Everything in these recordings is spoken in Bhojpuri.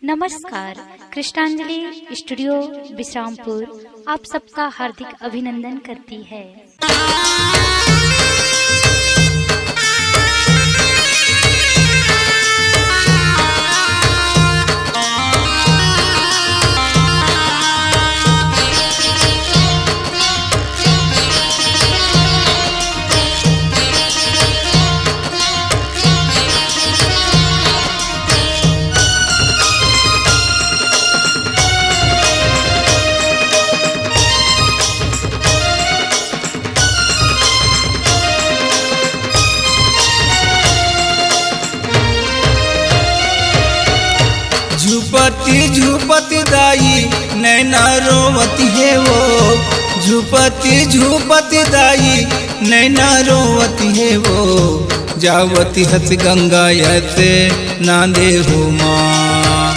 नमस्कार। कृष्णांजलि स्टूडियो विश्रामपुर आप सबका हार्दिक अभिनंदन करती है। झुपती झुपती दाई नैना रोवती है वो, झुपती झुपती दाई नैना रोवती है वो। जावती हंस गंगा ऐसे नांदे हो माँ,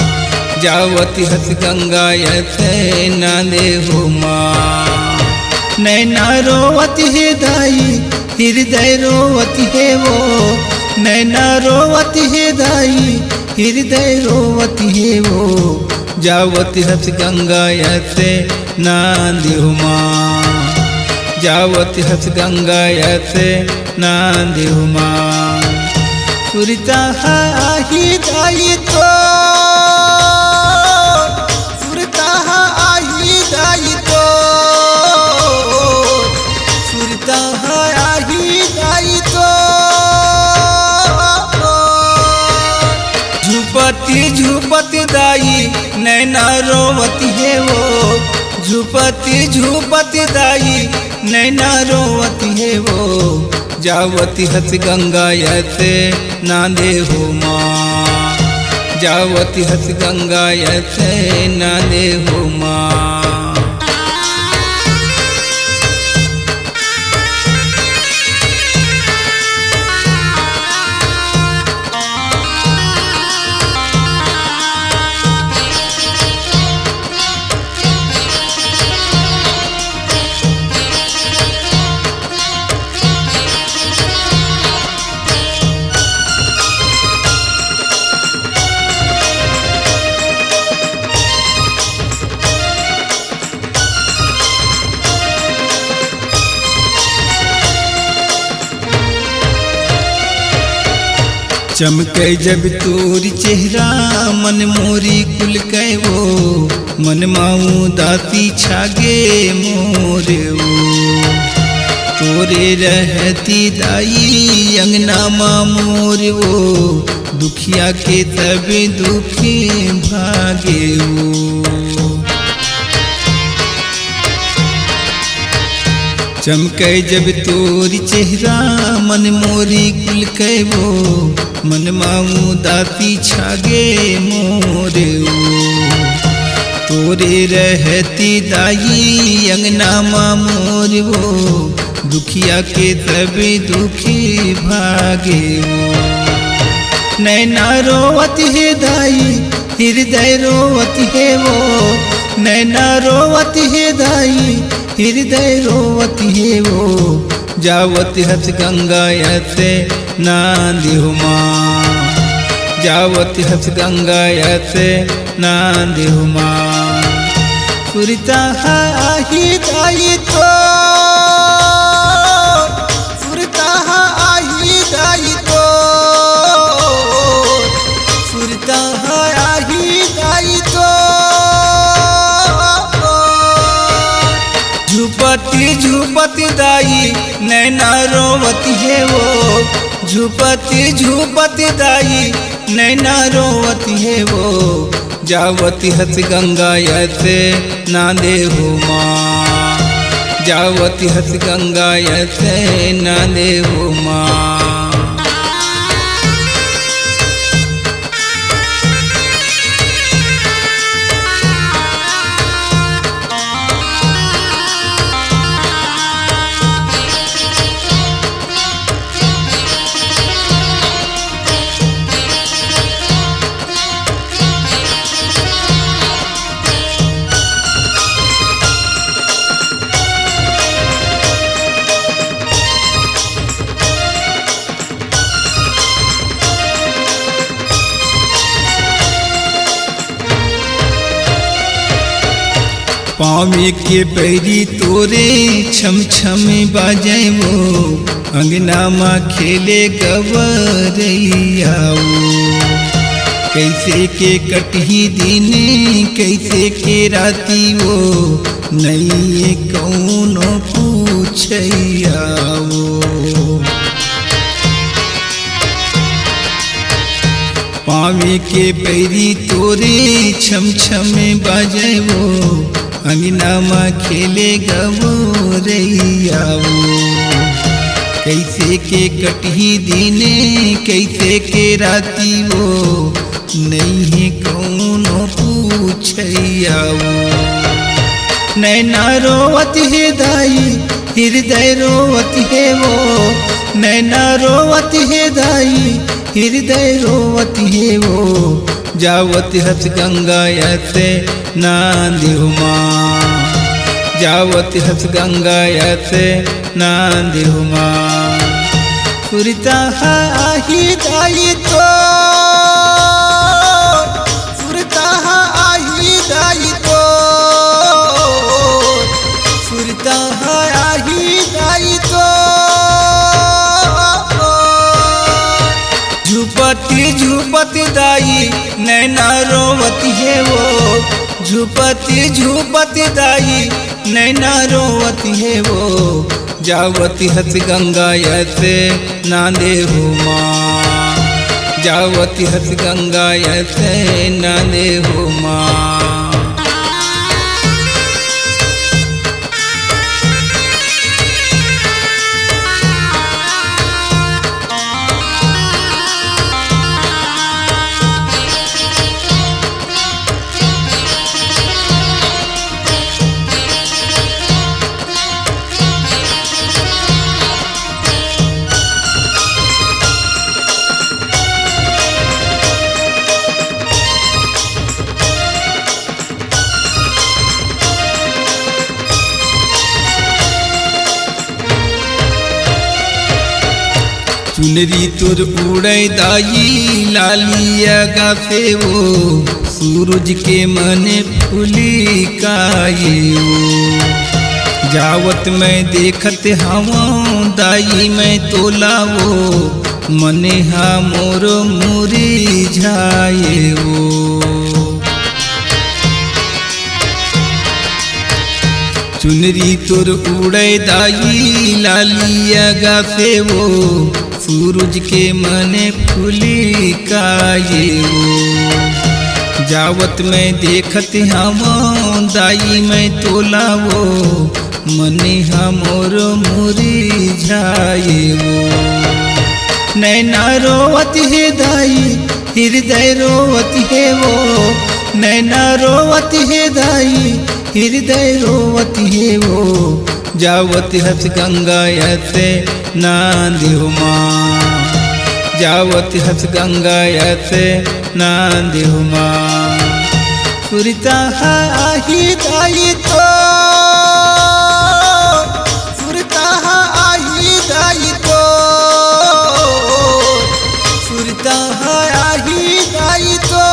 जावती हंस गंगा ऐसे नांदे हो माँ। नैना रोवती है दाई हृदय रोवती है वो, नैना रोवती है दाई हृदय रोवती है वो। जावती हंस गंगा ऐसे नांदी हो माँ, जावती हंस गंगा ऐसे नांदी हो माँ। सुरता आही दाई तो, सुरता आही दाई तो, सुरता आही दाई तो। झुपती झुपती दाई नैना रोवती है वो, झुपती झुपती दाई नैना रोवती है वो। जावती हंस गंगा ऐसे नांदे हो माँ, जावती हंस गंगा ऐसे नांदे हो माँ। चमके जब तोरी चेहरा मन मोरी कुल कै वो, मन माऊ दाती छागे मोरे वो। तोरे रहती दाई अंगना माँ मोर वो, दुखिया के तब दुखी भागे वो। चमके जब तोरी चेहरा मन मोरी कुल कै वो, मन माऊ दाती छागे मोरे वो। तोरे रहती दाई अंगना माँ मोर वो, दुखिया के तब दुखी भागे वो। नैना रोवती है दाई हृदय रोवती है वो, नैना रोवती है दाई हृदय रोवती है वो। जावती हंस गंगा ऐसे नांदी हो माँ, जावती हंस गंगा ऐसे नांदी हो माँ। सुरता आही दाई तो, सुरता आही दाई तो, सुरता आही दाई तो। झुपती झुपती दाई नैना रोवती है वो, झुपती झुपती दाई नैना रोवती है वो। जावती हंस गंगा ऐसे नांदे हो माँ, जावती हंस गंगा ऐसे नांदे हो माँ। पावे के पैरी तोरे छम छम बाजे वो अंगना माँ खेले गवरैयाओ। कैसे के कटही दिन कैसे के राती वो नहीं कौनो पूछैयाओ। पावे के पैरी तोरे छम छम बाजे वो अंगना माँ खेले गवरैयाओ। कैसे के कटही दिन कैसे के राती वो नहीं कौनो पूछैयाओ। नैना रोवत है दाई हृदय रोवत है वो, नैना रोवत है दाई हृदय रोवत है वो। जावत हस गंगा ऐसे नांदिहु माँ, जावत हस गंगा ऐसे नांदिहु माँ। सुरता आही दाई तो, सुरता आही दाई तो, सुरता आही दाई तो। झुपती झुपती दाई नैना रोवती है वो, झुपती झुपती दाई नैना रोवती है वो। जावती हस गंगा ऐसे नांदिहु माँ, जावती हस गंगा ऐसे नांदिहु माँ। चुनरी तुर उड़ै दाई लालिया गाफे वो, सूरज के मने फूली काये वो। जावत मैं देखत हवा दाई मैं तोला वो, मने हा मोर मुरी झाये वो। चुनरी तुर उड़ै दाई लालिया गाफे वो, सूरज के मने फूली काये वो। जावत मैं देखत हवा दाई मैं तोला वो, मने हमोर मुरी झाये वो। नैना रोवत है दाई हृदय रोवत है वो, नैना रोवत है दाई हृदय रोवत है वो। जावत हस गंगा ऐसे नांदिहु माँ, जावत हस गंगा ऐसे नांदिहु माँ। सुरता आही दाई तो, सुरता आही दाई तो, सुरता आही दाई तो।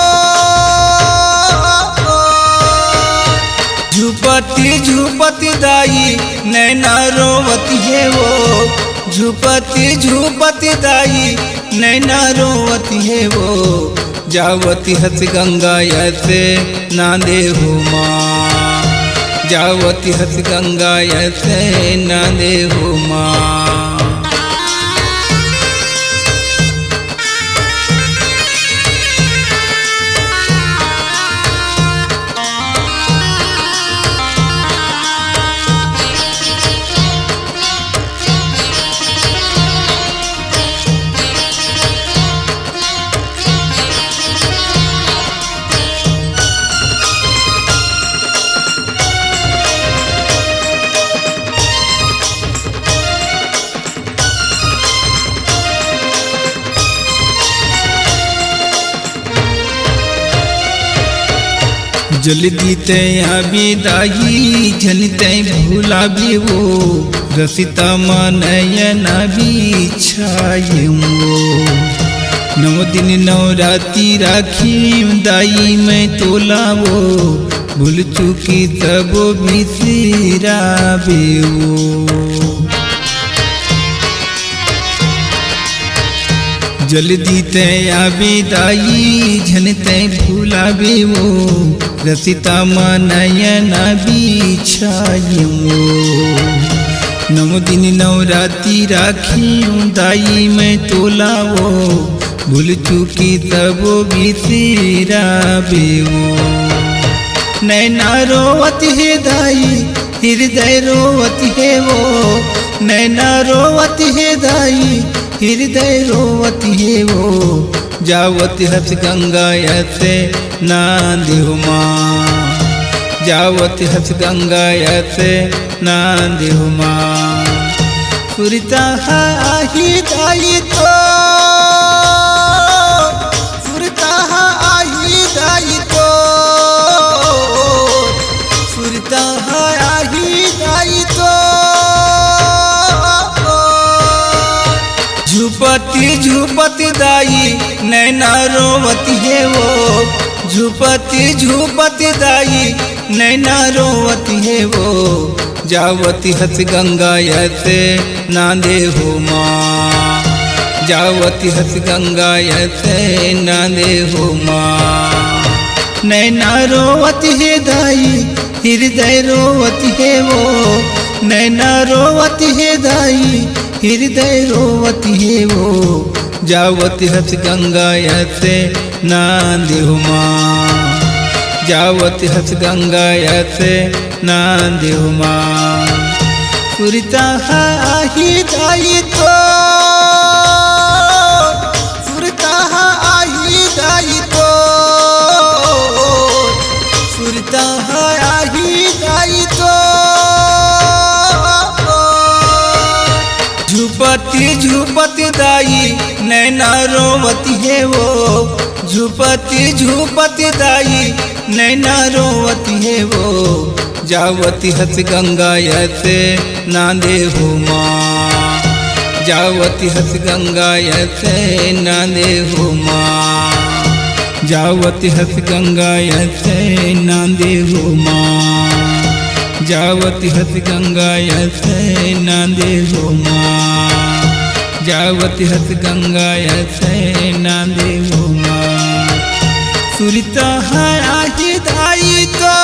झुपती झुपती दाई नैना रोवती है वो, झुपती झुपती दाई नैना रोवती है वो। जावती हस गंगा ऐसे नांदिहु माँ, जावती हस गंगा ऐसे नांदिहु माँ। जल्दी ते आबी दाई जनते भूला भी वो, रसिता नयना भी छाये वो। 9 दिन 9 राती राखी दाई मैं तोला वो, भूल चुकी तब बिसरावे वो। जल्दी ते आवे दाई झन ते भूलावे वो, रसिता नयना बिछाई वो। नौ दिन नवरात्रि राखी दाई मैं तोलावो, भूल चुकी तब बिसरावे वो। नैना रोवत है दाई हृदय रोवत है वो, नैना रोवत है दाई हृदय रोवत है वो। जावत हस गंगा ऐसे नांदे हो माँ, जावत हस गंगा ऐसे नांदे हो माँ। सुरता आही दाई तो, सुरता आही दाई तो, सुरता आही दाई तो। झुपती झुपती दाई नैना रोवती है वो, झुपती झुपती दाई नैना रोवती है वो। जावती हस गंगा ऐसे नांदे हो माँ, जावती हस गंगा ऐसे नांदे हो माँ। नैना रोवती है दाई हृदय रोवती है वो, नैना रोवती है दाई हृदय रोवती है वो। जावती हस गंगा ऐसे नांदे हो माँ, जावती हस गंगा ऐसे नांदे हो माँ। सुरता आही दाई तो, सुरता आही दाई तो, सुरता आही दाई तो। झुपती झुपती दाई नैना रोवती है वो, झुपती झुपती दाई नैना रोवती है वो। जावती हस गंगा ऐसे नांदे हो माँ, जावती हस गंगा ऐसे नांदे हो माँ, जावती हस गंगा ऐसे नांदे हो माँ, जावती हस गंगा ऐसे नांदे हो माँ, जावती हस गंगा ऐसे नांदे हो माँ। सुरता आही दाई तो,